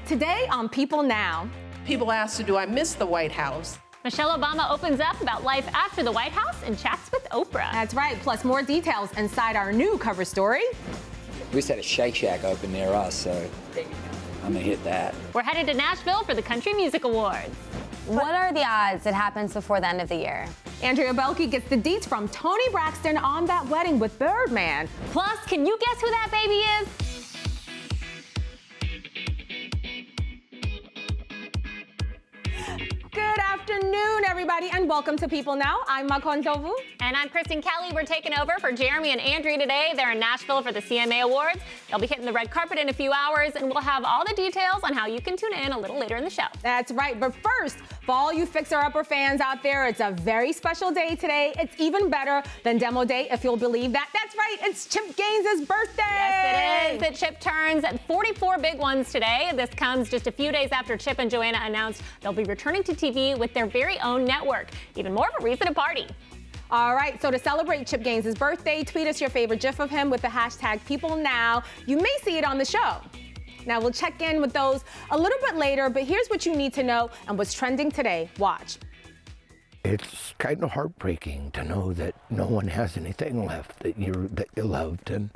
Today on People Now. People ask, do I miss the White House? Michelle Obama opens up about life after the White House and chats with Oprah. That's right, plus more details inside our new cover story. We just had a Shake Shack open near us, so I'm gonna hit that. We're headed to Nashville for the Country Music Awards. What are the odds it happens before the end of the year? Andrea Boehlke gets the deets from Toni Braxton on that wedding with Birdman. Plus, can you guess who that baby is? Good afternoon, everybody, and welcome to People Now. I'm Makon Tovu. And I'm Kristen Kelly. We're taking over for Jeremy and Andrea today. They're in Nashville for the CMA Awards. They'll be hitting the red carpet in a few hours, and we'll have all the details on how you can tune in a little later in the show. That's right, but first, for all you fixer-upper fans out there, it's a very special day today. It's even better than demo day, if you'll believe that. That's right, it's Chip Gaines' birthday. Yes, it is. Chip turns 44 big ones today. This comes just a few days after Chip and Joanna announced they'll be returning to TV with their very own network. Even more of a reason to party. All right, so to celebrate Chip Gaines' birthday, tweet us your favorite GIF of him with the hashtag PeopleNow. You may see it on the show. Now, we'll check in with those a little bit later, but here's what you need to know and what's trending today. Watch. It's kind of heartbreaking to know that no one has anything left that you loved, and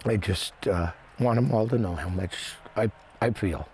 I just want them all to know how much I feel.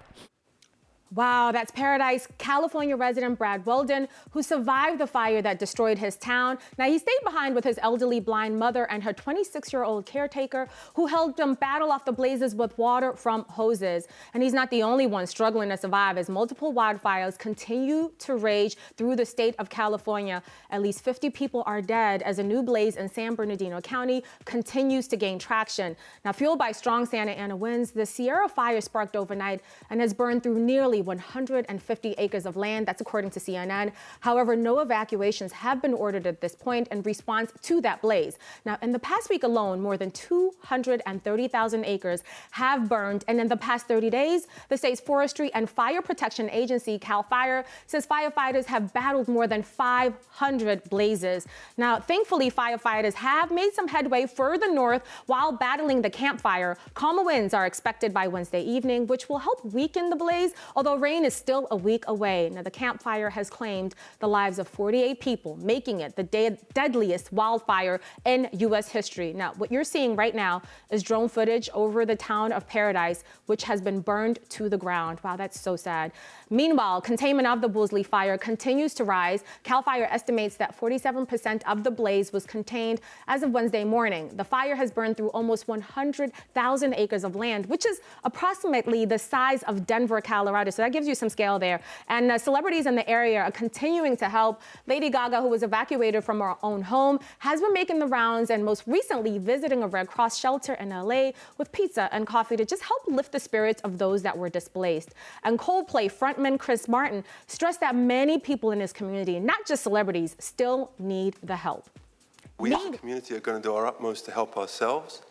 Wow, that's Paradise, California resident Brad Weldon, who survived the fire that destroyed his town. Now, he stayed behind with his elderly blind mother and her 26-year-old caretaker, who helped him battle off the blazes with water from hoses. And he's not the only one struggling to survive, as multiple wildfires continue to rage through the state of California. At least 50 people are dead as a new blaze in San Bernardino County continues to gain traction. Now, fueled by strong Santa Ana winds, the Sierra fire sparked overnight and has burned through nearly 150 acres of land. That's according to CNN. However, no evacuations have been ordered at this point in response to that blaze. Now, in the past week alone, more than 230,000 acres have burned. And in the past 30 days, the state's Forestry and Fire Protection Agency, CAL FIRE, says firefighters have battled more than 500 blazes. Now, thankfully, firefighters have made some headway further north while battling the campfire. Calmer winds are expected by Wednesday evening, which will help weaken the blaze, although rain is still a week away. Now, the campfire has claimed the lives of 48 people, making it the deadliest wildfire in U.S. history. Now, what you're seeing right now is drone footage over the town of Paradise, which has been burned to the ground. Wow, that's so sad. Meanwhile, containment of the Boehlke fire continues to rise. CAL FIRE estimates that 47% of the blaze was contained as of Wednesday morning. The fire has burned through almost 100,000 acres of land, which is approximately the size of Denver, Colorado. So that gives you some scale there. And celebrities in the area are continuing to help. Lady Gaga, who was evacuated from her own home, has been making the rounds and most recently visiting a Red Cross shelter in LA with pizza and coffee to just help lift the spirits of those that were displaced. And Coldplay frontman Chris Martin stressed that many people in his community, not just celebrities, still need the help. We as a community are going to do our utmost to help ourselves,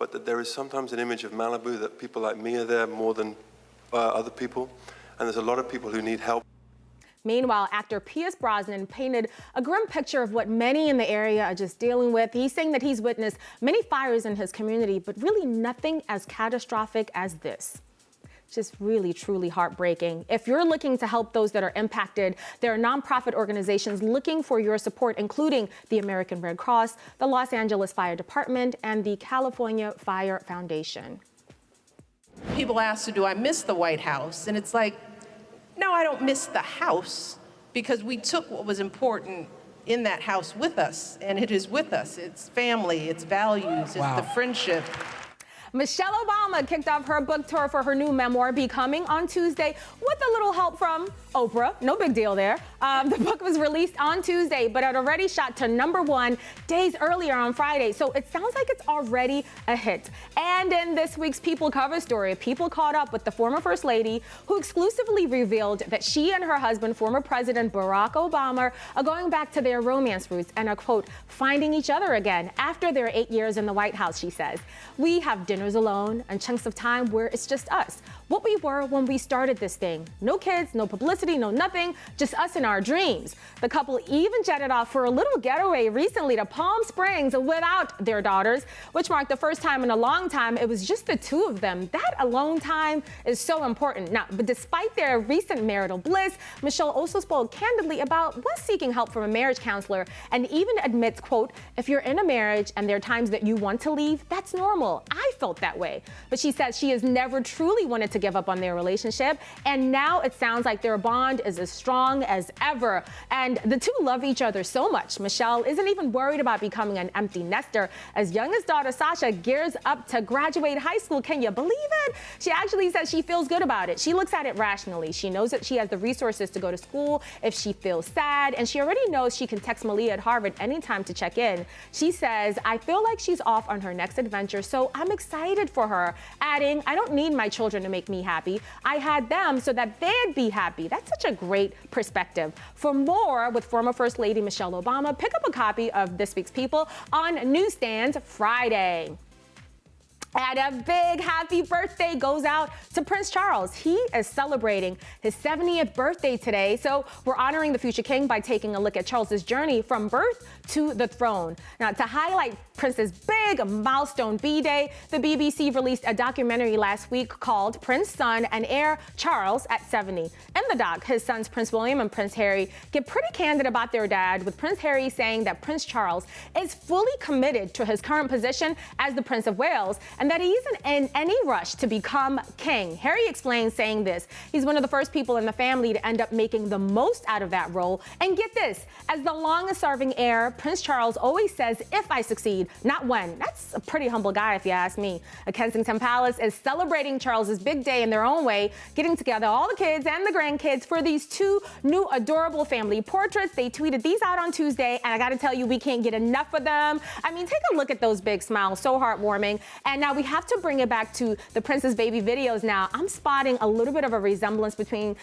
but that there is sometimes an image of Malibu that people like me are there more than other people, and there's a lot of people who need help. Meanwhile, actor Pierce Brosnan painted a grim picture of what many in the area are just dealing with. He's saying that he's witnessed many fires in his community, but really nothing as catastrophic as this. Just really, truly heartbreaking. If you're looking to help those that are impacted, there are nonprofit organizations looking for your support, including the American Red Cross, the Los Angeles Fire Department, and the California Fire Foundation. People ask, do I miss the White House? And it's like, no, I don't miss the house, because we took what was important in that house with us, and it is with us. It's family, it's values, it's the friendship. Michelle Obama kicked off her book tour for her new memoir, Becoming, on Tuesday with a little help from Oprah. No big deal there. The book was released on Tuesday, but it already shot to #1 days earlier on Friday. So it sounds like it's already a hit. And in this week's People cover story, People caught up with the former First Lady, who exclusively revealed that she and her husband, former President Barack Obama, are going back to their romance roots and are, quote, finding each other again after their 8 years in the White House, she says. We have dinner dinners alone, and chunks of time where it's just us. What we were when we started this thing. No kids, no publicity, no nothing, just us and our dreams. The couple even jetted off for a little getaway recently to Palm Springs without their daughters, which marked the first time in a long time it was just the two of them. That alone time is so important. Now, but despite their recent marital bliss, Michelle also spoke candidly about when seeking help from a marriage counselor and even admits, quote, if you're in a marriage and there are times that you want to leave, that's normal. I felt that way. But she says she has never truly wanted to give up on their relationship, and now it sounds like their bond is as strong as ever. And the two love each other so much. Michelle isn't even worried about becoming an empty nester as youngest daughter Sasha gears up to graduate high school. Can you believe it? She actually says she feels good about it. She looks at it rationally. She knows that she has the resources to go to school if she feels sad, and she already knows she can text Malia at Harvard anytime to check in. She says, I feel like she's off on her next adventure, so I'm excited for her, adding, I don't need my children to make me happy. I had them so that they'd be happy. That's such a great perspective. For more with former First Lady Michelle Obama, pick up a copy of This Week's People on newsstands Friday. And a big happy birthday goes out to Prince Charles. He is celebrating his 70th birthday today. So we're honoring the future king by taking a look at Charles's journey from birth to the throne. Now, to highlight Prince's big milestone B-Day, the BBC released a documentary last week called Prince, Son, and Heir Charles at 70. In the doc, his sons Prince William and Prince Harry get pretty candid about their dad, with Prince Harry saying that Prince Charles is fully committed to his current position as the Prince of Wales, and that he isn't in any rush to become king. Harry explains, saying this: he's one of the first people in the family to end up making the most out of that role. And get this, as the longest serving heir, Prince Charles always says, if I succeed, not when. That's a pretty humble guy, if you ask me. A Kensington Palace is celebrating Charles's big day in their own way, getting together all the kids and the grandkids for these two new adorable family portraits. They tweeted these out on Tuesday, and I gotta tell you, we can't get enough of them. I mean, take a look at those big smiles, so heartwarming. And now we have to bring it back to the Prince's baby videos now. I'm spotting a little bit of a resemblance between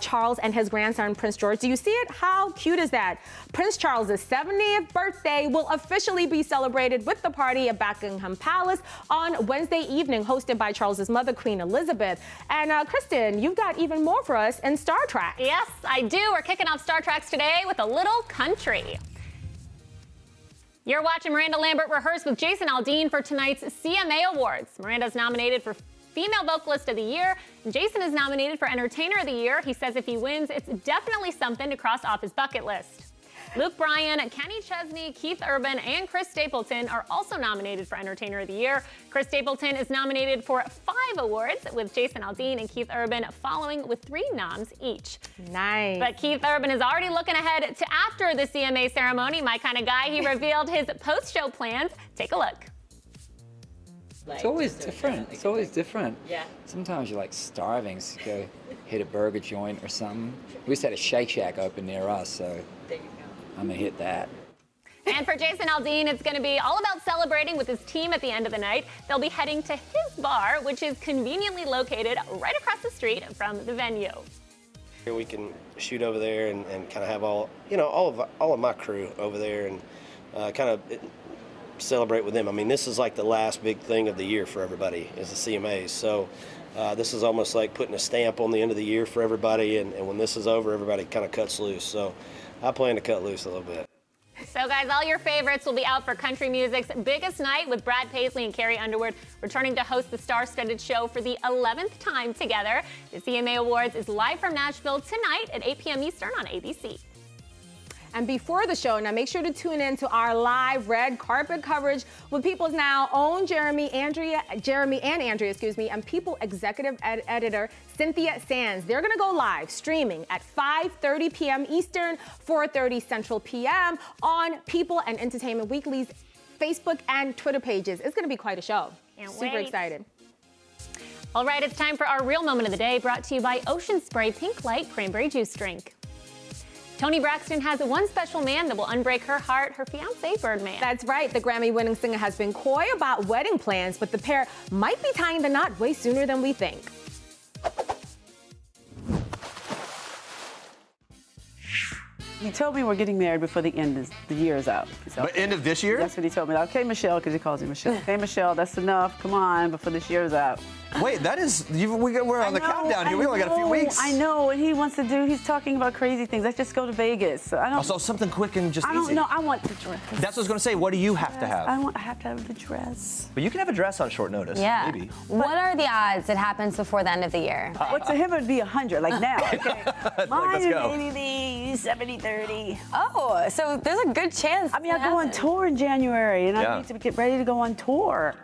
Charles and his grandson, Prince George. Do you see it? How cute is that? Prince Charles's 70th birthday will officially be celebrated with the party at Buckingham Palace on Wednesday evening, hosted by Charles's mother, Queen Elizabeth. And Kristen, you've got even more for us in Star Trek. Yes, I do. We're kicking off Star Treks today with a little country. You're watching Miranda Lambert rehearse with Jason Aldean for tonight's CMA Awards. Miranda's nominated for Female Vocalist of the Year. Jason is nominated for Entertainer of the Year. He says if he wins, it's definitely something to cross off his bucket list. Luke Bryan, Kenny Chesney, Keith Urban, and Chris Stapleton are also nominated for Entertainer of the Year. Chris Stapleton is nominated for 5 awards, with Jason Aldean and Keith Urban following with 3 noms each. Nice. But Keith Urban is already looking ahead to after the CMA ceremony. My kind of guy, he revealed his post-show plans. Take a look. It's always different. It's always different. Yeah. Sometimes you're like starving, so you go hit a burger joint or something. We just had a Shake Shack open near us, so There you go. I'm gonna hit that. And for Jason Aldean, it's going to be all about celebrating with his team at the end of the night. They'll be heading to his bar, which is conveniently located right across the street from the venue. We can shoot over there and kind of have all of my crew over there and kind of celebrate with them. I mean, this is like the last big thing of the year for everybody is the CMAs. So this is almost like putting a stamp on the end of the year for everybody. And when this is over, everybody kind of cuts loose. So I plan to cut loose a little bit. So guys, all your favorites will be out for country music's biggest night, with Brad Paisley and Carrie Underwood returning to host the star-studded show for the 11th time together. The CMA Awards is live from Nashville tonight at 8 p.m. Eastern on ABC. And before the show, now make sure to tune in to our live red carpet coverage with People's Now own Jeremy and Andrea, and People executive editor Cynthia Sands. They're gonna go live streaming at 5:30 p.m. Eastern, 4:30 Central p.m. on People and Entertainment Weekly's Facebook and Twitter pages. It's gonna be quite a show. Super excited. All right, it's time for our real moment of the day, brought to you by Ocean Spray Pink Light Cranberry Juice Drink. Toni Braxton has one special man that will unbreak her heart, her fiancé, Birdman. That's right. The Grammy-winning singer has been coy about wedding plans, but the pair might be tying the knot way sooner than we think. He told me we're getting married before the end of the year is out. So, But end of this year? that's what he told me. Okay, Michelle, because he calls me Michelle. Okay, Michelle, that's enough. Come on, before this year is out. Wait, that is, we're on the countdown here. We only got a few weeks. I know what he wants to do. He's talking about crazy things. Let's just go to Vegas. So I don't. Also, something quick and just I don't easy. know. I want the dress. That's what I was going to say. What do you have to have? I have to have the dress. But you can have a dress on short notice. Yeah. Maybe. What are the odds it happens before the end of the year? What's to him? It'd be 100, like now. Okay. Mine let's is go. 80-70-30. Oh, so there's a good chance. I mean, I go on tour in January, and I need to get ready to go on tour.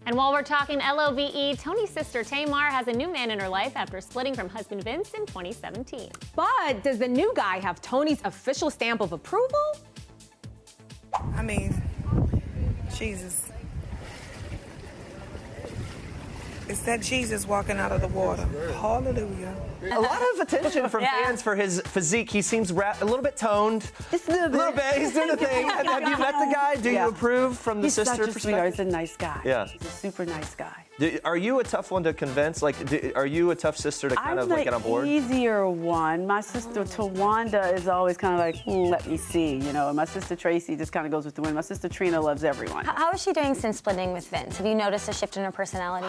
And while we're talking LOVE, Toni's sister Tamar has a new man in her life after splitting from husband Vince in 2017. But does the new guy have Toni's official stamp of approval? I mean, Jesus. It's that Jesus walking out of the water. Hallelujah. A lot of attention from fans for his physique. He seems a little bit toned. Just a little bit. He's doing the thing. Have you met the guy? Do you approve from the sister He's such a sweetheart. perspective? He's a nice guy. Yeah. He's a super nice guy. Are you a tough one to convince? Like, are you a tough sister to kind of like get on board? I'm the easier one. My sister Tawanda is always kind of like, let me see, you know. And my sister Tracy just kind of goes with the wind. My sister Trina loves everyone. How is she doing since splitting with Vince? Have you noticed a shift in her personality?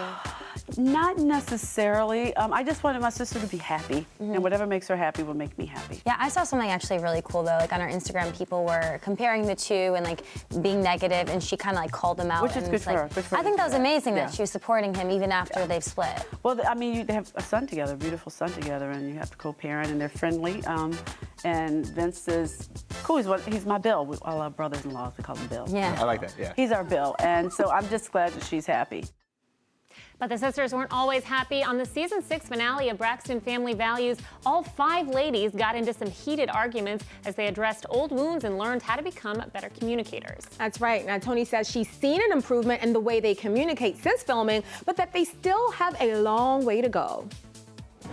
Not necessarily. I just wanted my sister to be happy, and whatever makes her happy will make me happy. Yeah, I saw something actually really cool though. Like on her Instagram, people were comparing the two and like being negative, and she kind of like called them out. Which is and good was for like, her. Good for I her think to that was do amazing Yeah. that she was supporting him even after they've split. Well, I mean, they have a son together, a beautiful son together, and you have to co-parent, and they're friendly. And Vince is cool. He's my Bill. All our brothers-in-laws, we call him Bill. Yeah. I like that, yeah. He's our Bill, and so I'm just glad that she's happy. But the sisters weren't always happy. On the season 6 finale of Braxton Family Values, all 5 ladies got into some heated arguments as they addressed old wounds and learned how to become better communicators. That's right. Now, Toni says she's seen an improvement in the way they communicate since filming, but that they still have a long way to go.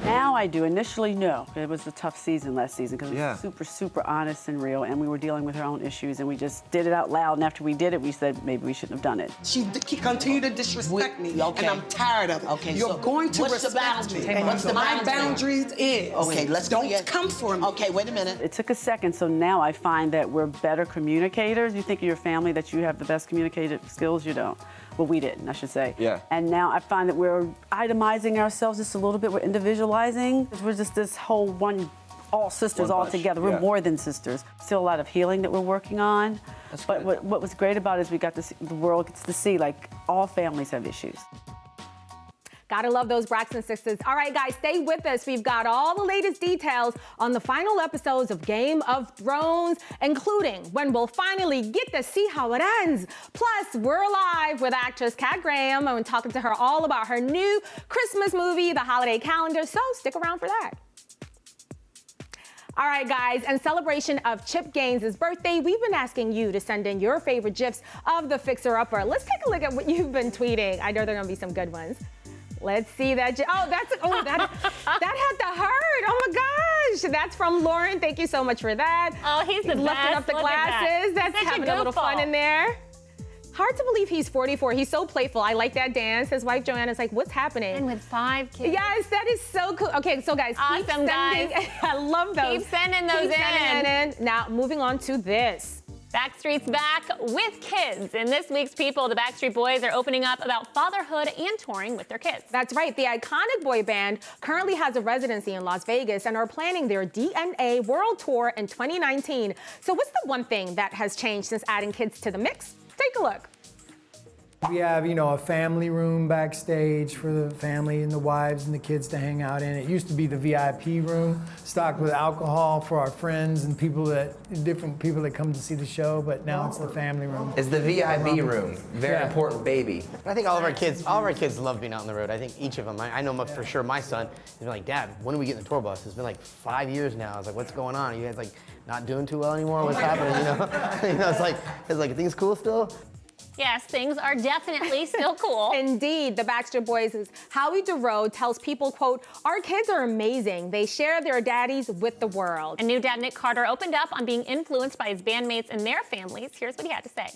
Now I do. Initially, no. It was a tough season last season because it was super, super honest and real, and we were dealing with our own issues, and we just did it out loud, and after we did it, we said maybe we shouldn't have done it. She continued to disrespect me, and I'm tired of it. Okay, You're so going to what's the respect me. boundary? What's the My boundary? boundaries is, Okay, let's don't come for me. Okay, wait a minute. It took a second, so now I find that we're better communicators. You think of your family that you have the best communicative skills, you don't. Well, we didn't, I should say. Yeah. And now I find that we're itemizing ourselves just a little bit. We're individualizing. We're just this whole all sisters One all bunch, together. yeah. We're more than sisters. Still a lot of healing that we're working on. That's but good. what was great about it is we got to see, the world gets to see, like, all families have issues. Gotta love those Braxton sisters. All right, guys, stay with us. We've got all the latest details on the final episodes of Game of Thrones, including when we'll finally get to see how it ends. Plus, we're live with actress Kat Graham and talking to her all about her new Christmas movie, The Holiday Calendar, so stick around for that. All right, guys, in celebration of Chip Gaines' birthday, we've been asking you to send in your favorite gifs of the Fixer Upper. Let's take a look at what you've been tweeting. I know there are gonna be some good ones. Let's see that. That had to hurt. Oh my gosh. That's from Lauren. Thank you so much for that. Oh, he's the Lifting best. up the Look at glasses. that. That's Such a having a little goofball. fun in there. Hard to believe he's 44. He's so playful. I like that dance. His wife Joanna's like, what's happening? And with 5 kids. Yes, that is so cool. Okay, so guys, keep Awesome, sending. guys. I love those. Keep sending those Keep sending it in. Now, moving on to this. Backstreet's back with kids. In this week's People, the Backstreet Boys are opening up about fatherhood and touring with their kids. That's right. The iconic boy band currently has a residency in Las Vegas and are planning their DNA World Tour in 2019. So what's the one thing that has changed since adding kids to the mix? Take a look. We have, a family room backstage for the family and the wives and the kids to hang out in. It used to be the VIP room, stocked with alcohol for our friends and different people that come to see the show, but now it's the family room. It's the VIP room. Very important baby. I think all of our kids love being out on the road. I think each of them. I know for sure my son has been like, Dad, when are we getting the tour bus? It's been like 5 years now. I was like, what's going on? Are you guys like not doing too well anymore? What's happening? It's like, things cool still? Yes, things are definitely still cool. Indeed, the Backstreet Boys' Howie DeRoe tells People, quote, our kids are amazing. They share their daddies with the world. And new dad Nick Carter opened up on being influenced by his bandmates and their families. Here's what he had to say.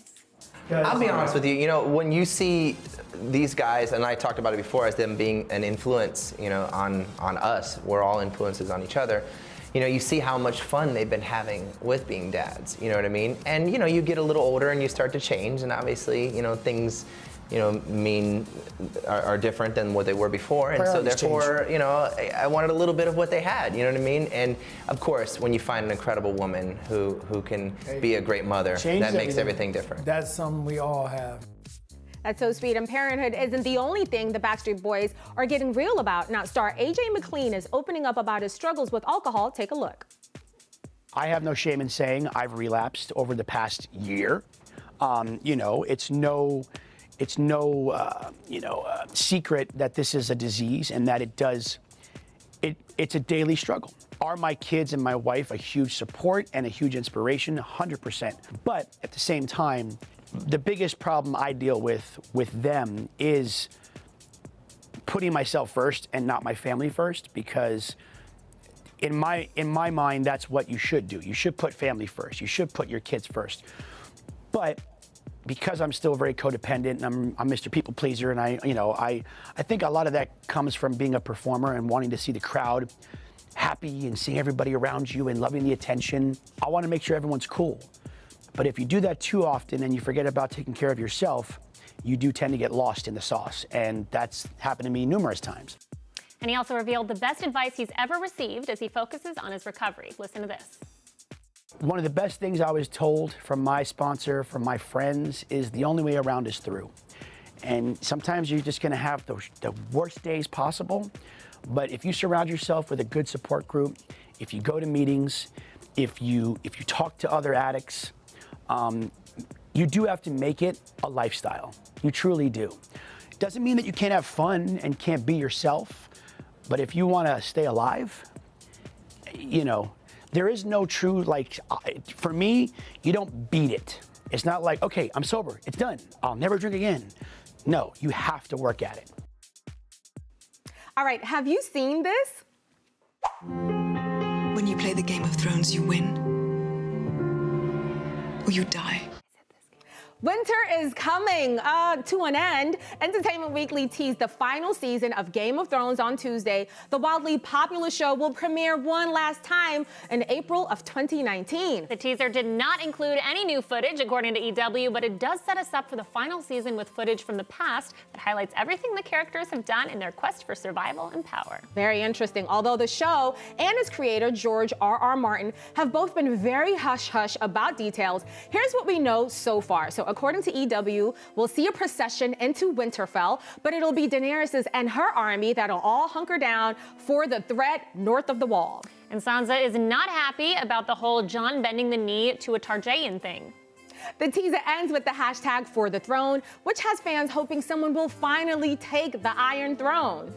I'll be honest with you, when you see these guys, and I talked about it before as them being an influence, on us, we're all influences on each other. you know, you see how much fun they've been having with being dads, you know what I mean? And, you know, you get a little older and you start to change, and obviously, you know, things, you know, are different than what they were before, and so therefore, you know, I wanted a little bit of what they had, you know what I mean? And of course, when you find an incredible woman who can be a great mother, that makes everything different. That's something we all have. That's so sweet, and parenthood isn't the only thing the Backstreet Boys are getting real about. Now, star AJ McLean is opening up about his struggles with alcohol. Take a look. I have no shame in saying I've relapsed over the past year. You know, it's no secret that this is a disease and that it's a daily struggle. Are my kids and my wife a huge support and a huge inspiration? 100%. But at the same time, the biggest problem I deal with them is putting myself first and not my family first, because in my mind, that's what you should do. You should put family first. You should put your kids first. But because I'm still very codependent and I'm Mr. People Pleaser, and I think a lot of that comes from being a performer and wanting to see the crowd happy and seeing everybody around you and loving the attention. I want to make sure everyone's cool. But if you do that too often and you forget about taking care of yourself, you do tend to get lost in the sauce. And that's happened to me numerous times. And he also revealed the best advice he's ever received as he focuses on his recovery. Listen to this. One of the best things I was told from my sponsor, from my friends, is the only way around is through. And sometimes you're just gonna have the worst days possible. But if you surround yourself with a good support group, if you go to meetings, if you talk to other addicts, you do have to make it a lifestyle. You truly do. It doesn't mean that you can't have fun and can't be yourself, but if you want to stay alive, you know, there is no true, like, for me, you don't beat it. It's not like, okay, I'm sober, it's done, I'll never drink again. No, you have to work at it. All right, have you seen this? When you play the Game of Thrones, you win. Or you die. Winter is coming to an end. Entertainment Weekly teased the final season of Game of Thrones on Tuesday. The wildly popular show will premiere one last time in April of 2019. The teaser did not include any new footage, according to EW, but it does set us up for the final season with footage from the past that highlights everything the characters have done in their quest for survival and power. Very interesting. Although the show and its creator, George R.R. Martin, have both been very hush-hush about details, here's what we know so far. So according to EW, we'll see a procession into Winterfell, but it'll be Daenerys and her army that'll all hunker down for the threat north of the Wall. And Sansa is not happy about the whole Jon bending the knee to a Targaryen thing. The teaser ends with the hashtag for the throne, which has fans hoping someone will finally take the Iron Throne.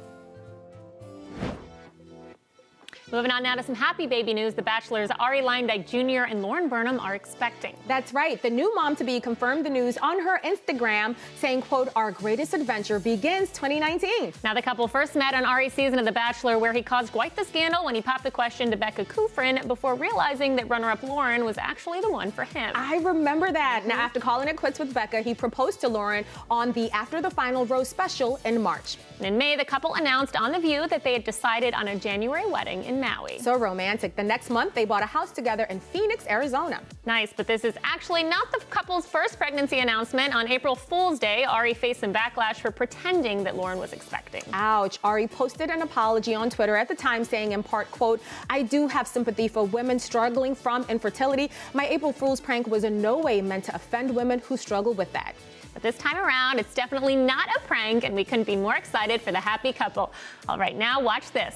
Moving on now to some happy baby news. The Bachelors' Arie Luyendyk Jr. and Lauren Burnham are expecting. That's right. The new mom-to-be confirmed the news on her Instagram, saying, quote, "Our greatest adventure begins 2019. Now, the couple first met on Arie's season of The Bachelor, where he caused quite the scandal when he popped the question to Becca Kufrin before realizing that runner-up Lauren was actually the one for him. I remember that. Now, after calling it quits with Becca, he proposed to Lauren on the After the Final Rose special in March. And in May, the couple announced on The View that they had decided on a January wedding in Maui. So romantic. The next month, they bought a house together in Phoenix, Arizona. Nice, but this is actually not the couple's first pregnancy announcement. On April Fool's Day, Arie faced some backlash for pretending that Lauren was expecting. Ouch. Arie posted an apology on Twitter at the time, saying in part, quote, "I do have sympathy for women struggling from infertility. My April Fool's prank was in no way meant to offend women who struggle with that." But this time around, it's definitely not a prank, and we couldn't be more excited for the happy couple. All right, now watch this.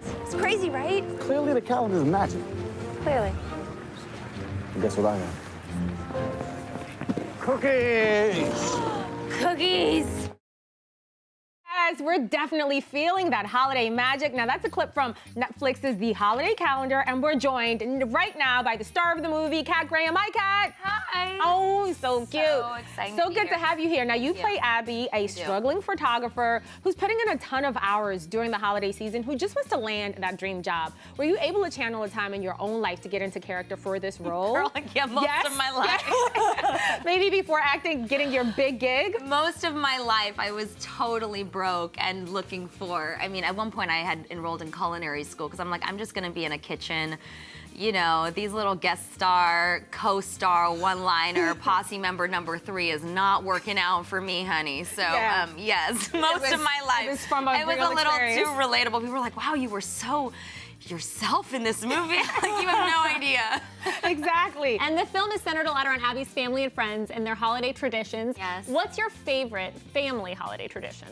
It's crazy, right? Clearly the calendar's magic. Clearly. And guess what I have? Cookies! Cookies! Yes, we're definitely feeling that holiday magic. Now, that's a clip from Netflix's The Holiday Calendar, and we're joined right now by the star of the movie, Kat Graham. Hi, Kat. Hi. Oh, so cute. So exciting So to be good to here. have you here. Now, you play Abby, a struggling photographer who's putting in a ton of hours during the holiday season, who just wants to land that dream job. Were you able to channel a time in your own life to get into character for this role? Girl, yeah, most of my life. Yes. Maybe before getting your big gig? Most of my life, I was totally broke and looking for, I mean, at one point I had enrolled in culinary school because I'm like, I'm just gonna be in a kitchen. You know, these little guest star, co-star, one-liner, posse member number 3 is not working out for me, honey. So, yes, most of my life, it was a little too relatable. People were like, wow, you were so yourself in this movie. Like, you have no idea. Exactly. And the film is centered a lot around Abby's family and friends and their holiday traditions. Yes. What's your favorite family holiday tradition?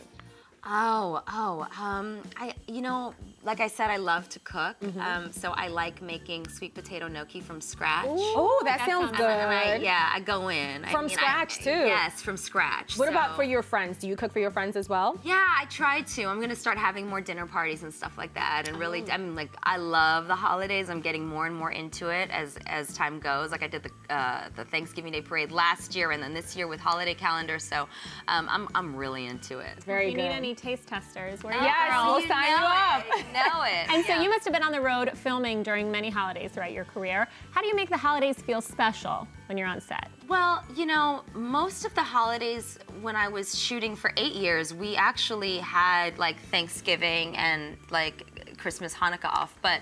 You know, like I said, I love to cook. So I like making sweet potato gnocchi from scratch. Oh, that sounds good. I go in. From scratch, too? Yes, from scratch. What about for your friends? Do you cook for your friends as well? Yeah, I try to. I'm gonna start having more dinner parties and stuff like that. And really, I mean, like, I love the holidays. I'm getting more and more into it as time goes. Like I did the Thanksgiving Day parade last year, and then this year with holiday calendar. So I'm really into it. If you need any taste testers, we're we'll sign you up. Know it. And so you must have been on the road filming during many holidays throughout your career. How do you make the holidays feel special when you're on set? Well, you know, most of the holidays when I was shooting for 8 years, we actually had like Thanksgiving and like Christmas, Hanukkah off. But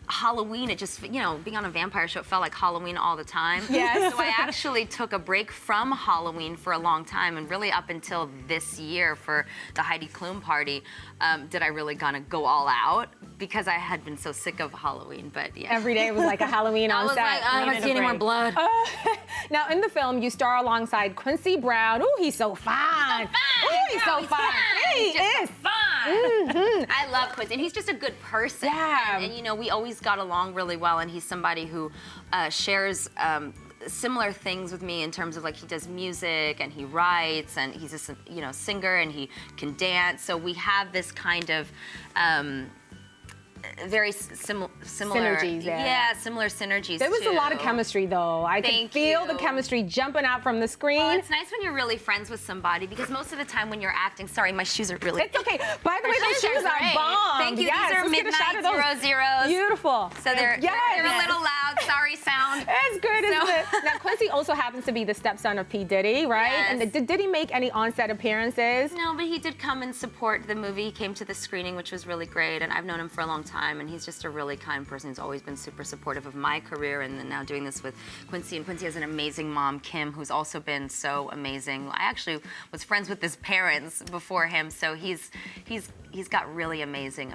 Halloween, it just, you know, being on a vampire show, it felt like Halloween all the time. Yes. So I actually took a break from Halloween for a long time, and really up until this year for the Heidi Klum party, did I really gonna go all out because I had been so sick of Halloween. But yeah, every day was like a Halloween on set. I was like, I don't see any more blood. Now in the film, you star alongside Quincy Brown. Ooh, he's so fine. Ooh, he's so fine. He is fun. I love Quincy, and he's just a good person. Yeah. And you know, we always got along really well, and he's somebody who shares similar things with me in terms of like he does music and he writes and he's just a singer and he can dance. So we have this kind of very similar synergies. Similar synergies. There was a lot of chemistry, though. I could feel the chemistry jumping out from the screen. Well, it's nice when you're really friends with somebody because most of the time when you're acting, sorry, my shoes are really. It's okay. By the way, those shoes are bomb. Thank you. Yes, these are midnight 00s. Beautiful. So they're a little loud. Sorry, sound. It's good, isn't it? Now Quincy also happens to be the stepson of P. Diddy, right? Yes. And did he make any on-set appearances? No, but he did come and support the movie. He came to the screening, which was really great. And I've known him for a long time, and he's just a really kind person who's always been super supportive of my career, and then now doing this with Quincy. And Quincy has an amazing mom, Kim, who's also been so amazing. I actually was friends with his parents before him, so he's got really amazing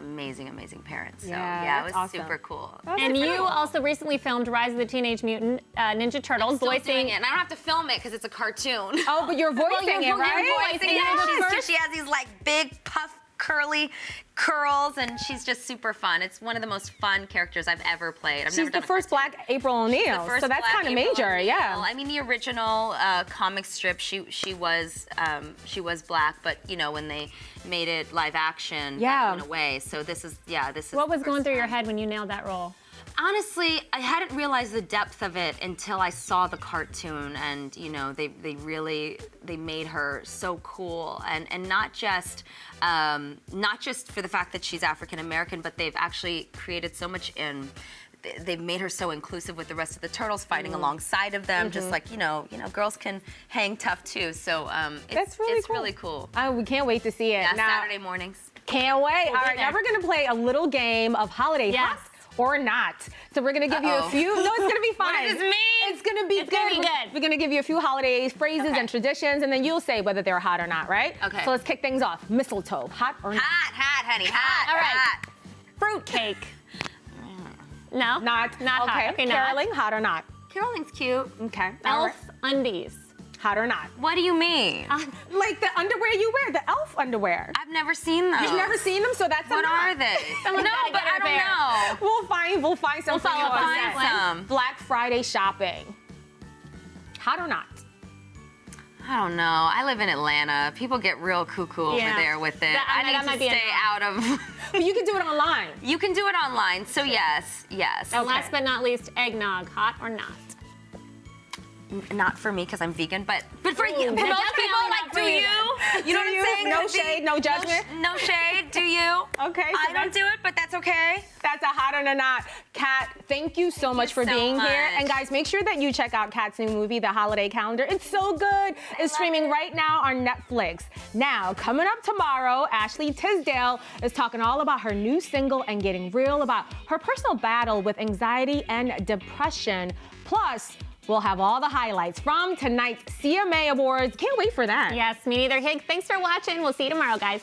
parents. So yeah, it was awesome. super cool. And you also recently filmed Rise of the Teenage Mutant Ninja Turtles, voicing it, and I don't have to film it because it's a cartoon. Oh, but you're voicing it, right? She has these like big puff curly curls, and she's just super fun. It's one of the most fun characters I've ever played. She's the first Black April O'Neil, so that's kind of major, yeah. I mean, the original comic strip, she was Black, but you know when they made it live action, that went away. So this is. What was going through your head when you nailed that role? Honestly, I hadn't realized the depth of it until I saw the cartoon, and you know, they made her so cool, and not just for the fact that she's African American, but they've actually created so much they've made her so inclusive with the rest of the turtles, fighting alongside of them, just like, you know, girls can hang tough too. So it's really cool. Oh, we can't wait to see it. Yeah, now, Saturday mornings. Can't wait. All right, now we're gonna play a little game of holiday hot or not. So we're gonna give you a few. No, it's gonna be fine. What does this mean? It's gonna be good. We're gonna give you a few holiday phrases and traditions, and then you'll say whether they're hot or not, right? Okay. So let's kick things off. Mistletoe, hot or not? Hot, honey, hot. All right. Hot. Fruitcake. No? Not hot. Okay, not. Caroling, hot or not? Caroling's cute. Okay. Elf undies. Hot or not? What do you mean? Like the underwear you wear, the elf underwear. I've never seen those. You've never seen them, so that's what are they? No, but I don't know. We'll find some. We'll follow up on that one. Black Friday shopping. Hot or not? I don't know. I live in Atlanta. People get real cuckoo over there with it. I need to stay out of. But you can do it online. You can do it online. So yes. And last but not least, eggnog, hot or not? not for me because I'm vegan, but for you, for Ooh, most people, like, do you? You know what I'm saying? No Could be- shade, no judgment. No shade. Do you? Okay. I don't do it, but that's okay. That's a hot or not. Kat, thank you so much for so being here. much. And guys, make sure that you check out Kat's new movie, The Holiday Calendar. It's so good. It's streaming right now on Netflix. Now, coming up tomorrow, Ashley Tisdale is talking all about her new single and getting real about her personal battle with anxiety and depression. Plus, we'll have all the highlights from tonight's CMA Awards. Can't wait for that. Yes, me neither. Hey, thanks for watching. We'll see you tomorrow, guys.